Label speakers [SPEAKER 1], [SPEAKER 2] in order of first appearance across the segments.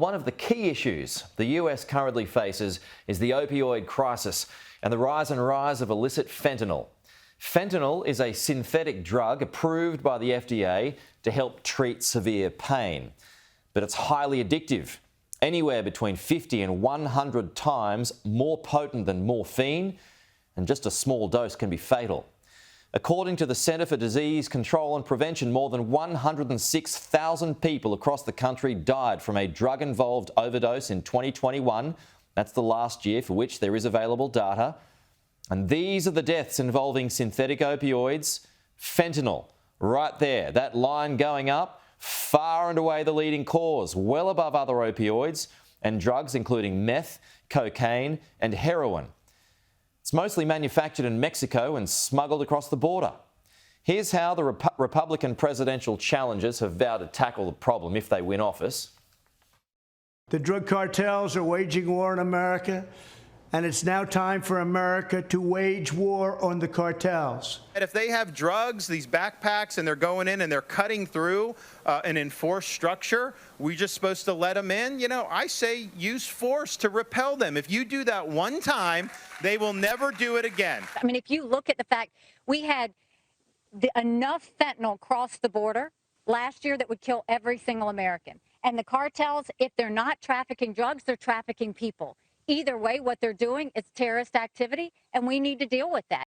[SPEAKER 1] One of the key issues the US currently faces is the opioid crisis and the rise of illicit fentanyl. Fentanyl is a synthetic drug approved by the FDA to help treat severe pain, but it's highly addictive, anywhere between 50 and 100 times more potent than morphine, and just a small dose can be fatal. According to the Centre for Disease Control and Prevention, more than 106,000 people across the country died from a drug-involved overdose in 2021. That's the last year for which there is available data. And these are the deaths involving synthetic opioids. Fentanyl, right there, that line going up, far and away the leading cause, well above other opioids and drugs including meth, cocaine and heroin. It's mostly manufactured in Mexico and smuggled across the border. Here's how the Republican presidential challengers have vowed to tackle the problem if they win office.
[SPEAKER 2] The drug cartels are waging war in America, and it's now time for America to wage war on the cartels.
[SPEAKER 3] And if they have drugs, these backpacks, and they're going in and they're cutting through an enforced structure, we just supposed to let them in? You know, I say use force to repel them. If you do that one time, they will never do it again.
[SPEAKER 4] I mean, if you look at the fact we had enough fentanyl cross the border last year that would kill every single American. And the cartels, if they're not trafficking drugs, they're trafficking people. Either way, what they're doing is terrorist activity, and we need to deal with that.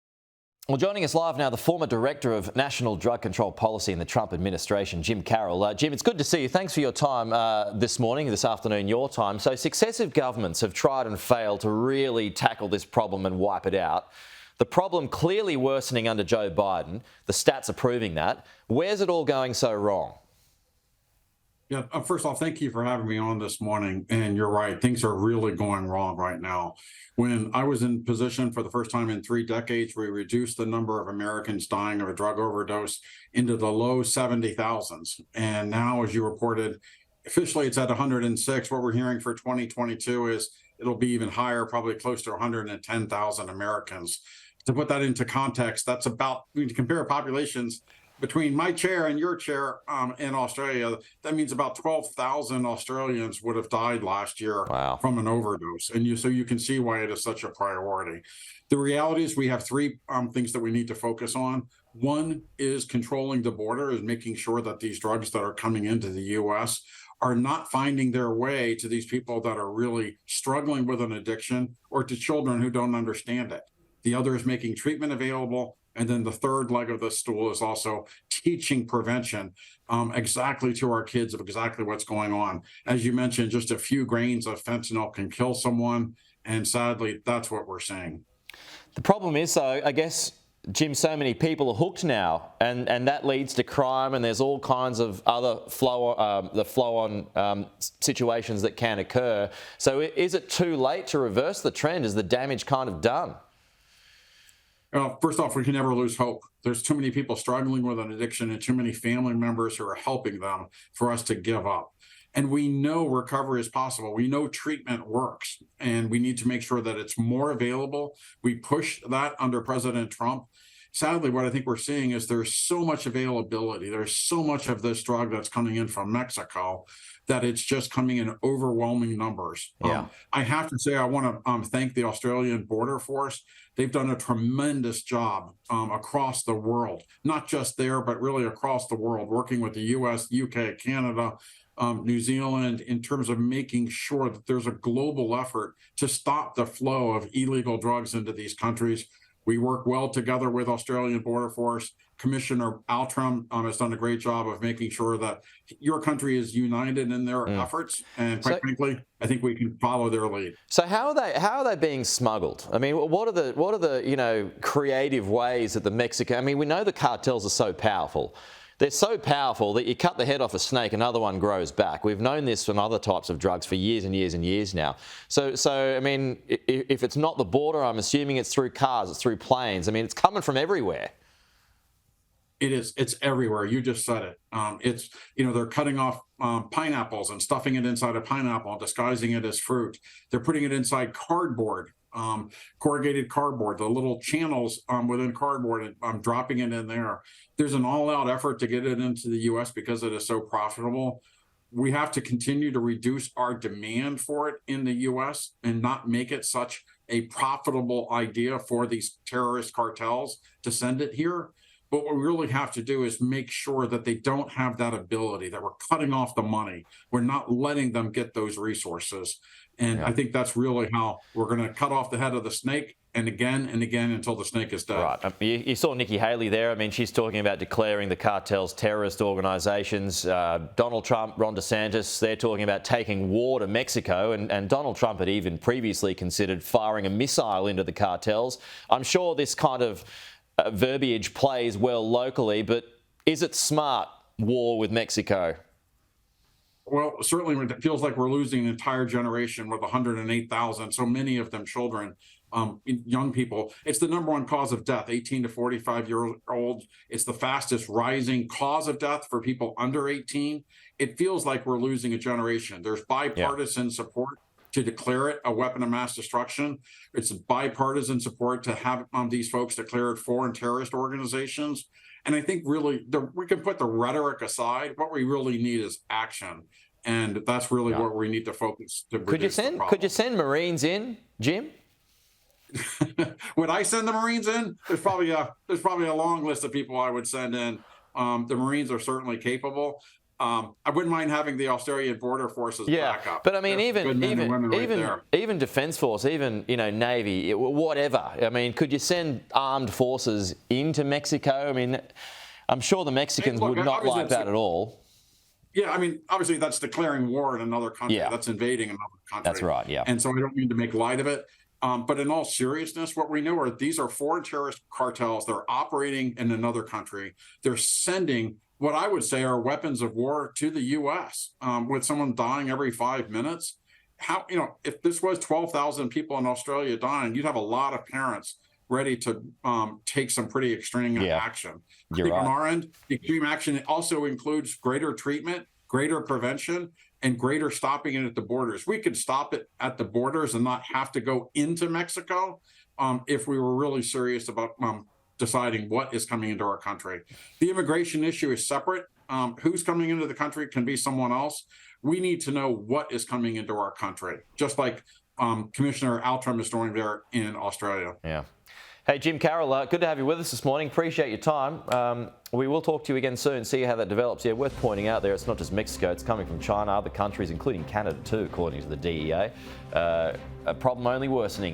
[SPEAKER 1] Well, joining us live now, the former Director of National Drug Control Policy in the Trump administration, Jim Carroll. Jim, it's good to see you. Thanks for your time this afternoon, your time. So successive governments have tried and failed to really tackle this problem and wipe it out. The problem clearly worsening under Joe Biden. The stats are proving that. Where's it all going so wrong?
[SPEAKER 5] Yeah, first off, thank you for having me on this morning. And you're right, things are really going wrong right now. When I was in position for the first time in 3 decades, we reduced the number of Americans dying of a drug overdose into the low 70,000s. And now, as you reported, officially it's at 106. What we're hearing for 2022 is it'll be even higher, probably close to 110,000 Americans. To put that into context, that's about, when you compare populations between my chair and your chair in Australia, that means about 12,000 Australians would have died last year from an overdose. And so you can see why it is such a priority. The reality is we have 3 things that we need to focus on. One is controlling the border, is making sure that these drugs that are coming into the U.S. are not finding their way to these people that are really struggling with an addiction or to children who don't understand it. The other is making treatment available. And then the third leg of the stool is also teaching prevention exactly to our kids of exactly what's going on. As you mentioned, just a few grains of fentanyl can kill someone. And sadly, that's what we're seeing.
[SPEAKER 1] The problem is, though, I guess, Jim, so many people are hooked now, and that leads to crime, and there's all kinds of other flow-on situations that can occur. So is it too late to reverse the trend? Is the damage kind of done?
[SPEAKER 5] Well, first off, we can never lose hope. There's too many people struggling with an addiction and too many family members who are helping them for us to give up. And we know recovery is possible. We know treatment works, and we need to make sure that it's more available. We pushed that under President Trump. Sadly, what I think we're seeing is there's so much availability. There's so much of this drug that's coming in from Mexico that it's just coming in overwhelming numbers.
[SPEAKER 1] Yeah.
[SPEAKER 5] I have to say, I want to thank the Australian Border Force. They've done a tremendous job across the world, not just there, but really across the world, working with the US, UK, Canada, New Zealand, in terms of making sure that there's a global effort to stop the flow of illegal drugs into these countries. We work well together with Australian Border Force. Commissioner Altram has done a great job of making sure that your country is united in their efforts. And quite frankly, I think we can follow their lead.
[SPEAKER 1] So how are they being smuggled? I mean, what are the creative ways that the Mexican? I mean, we know the cartels are so powerful. They're so powerful that you cut the head off a snake, another one grows back. We've known this from other types of drugs for years and years and years now. So I mean, if it's not the border, I'm assuming it's through cars, it's through planes. I mean, it's coming from everywhere.
[SPEAKER 5] It is. It's everywhere. You just said it. It's, they're cutting off pineapples and stuffing it inside a pineapple and disguising it as fruit. They're putting it inside cardboard, corrugated cardboard, the little channels within cardboard, and dropping it in there. There's an all-out effort to get it into the U.S. because it is so profitable. we have to continue to reduce our demand for it in the U.S. and not make it such a profitable idea for these terrorist cartels to send it here. But what we really have to do is make sure that they don't have that ability, that we're cutting off the money. We're not letting them get those resources. And I think that's really how we're going to cut off the head of the snake and again until the snake is dead.
[SPEAKER 1] Right. You saw Nikki Haley there. I mean, she's talking about declaring the cartels terrorist organizations. Donald Trump, Ron DeSantis, they're talking about taking war to Mexico. And Donald Trump had even previously considered firing a missile into the cartels. I'm sure this kind of verbiage plays well locally, but is it smart, war with Mexico?
[SPEAKER 5] Well, certainly it feels like we're losing an entire generation with 108,000, so many of them children, young people. It's the number one cause of death, 18 to 45-year-olds. It's the fastest rising cause of death for people under 18. It feels like we're losing a generation. There's bipartisan support to declare it a weapon of mass destruction. It's bipartisan support to have these folks declare it foreign terrorist organizations. And I think really we can put the rhetoric aside. What we really need is action. And that's really what we need to focus to
[SPEAKER 1] Could you send Marines in, Jim?
[SPEAKER 5] Would I send the Marines in? There's probably a long list of people I would send in. The Marines are certainly capable. I wouldn't mind having the Australian border forces back up.
[SPEAKER 1] But I mean, even Defence Force, even Navy, whatever. I mean, could you send armed forces into Mexico? I mean, I'm sure the Mexicans would not like that at all.
[SPEAKER 5] Yeah, I mean, obviously that's declaring war in another country. Yeah. That's invading another country.
[SPEAKER 1] That's right. Yeah.
[SPEAKER 5] And so I don't mean to make light of it. But in all seriousness, what we know are these are foreign terrorist cartels. They're operating in another country. They're sending what I would say are weapons of war to the U.S. With someone dying every 5 minutes. How, if this was 12,000 people in Australia dying, you'd have a lot of parents ready to take some pretty extreme action.
[SPEAKER 1] You're right.
[SPEAKER 5] On our end, extreme action also includes greater treatment, greater prevention, and greater stopping it at the borders. We could stop it at the borders and not have to go into Mexico if we were really serious about deciding what is coming into our country. The immigration issue is separate. Who's coming into the country can be someone else. We need to know what is coming into our country, just like Commissioner Altram is doing there in Australia.
[SPEAKER 1] Yeah. Hey, Jim Carroll, good to have you with us this morning. Appreciate your time. We will talk to you again soon, see how that develops. Yeah, worth pointing out there, it's not just Mexico, it's coming from China, other countries, including Canada too, according to the DEA. A problem only worsening.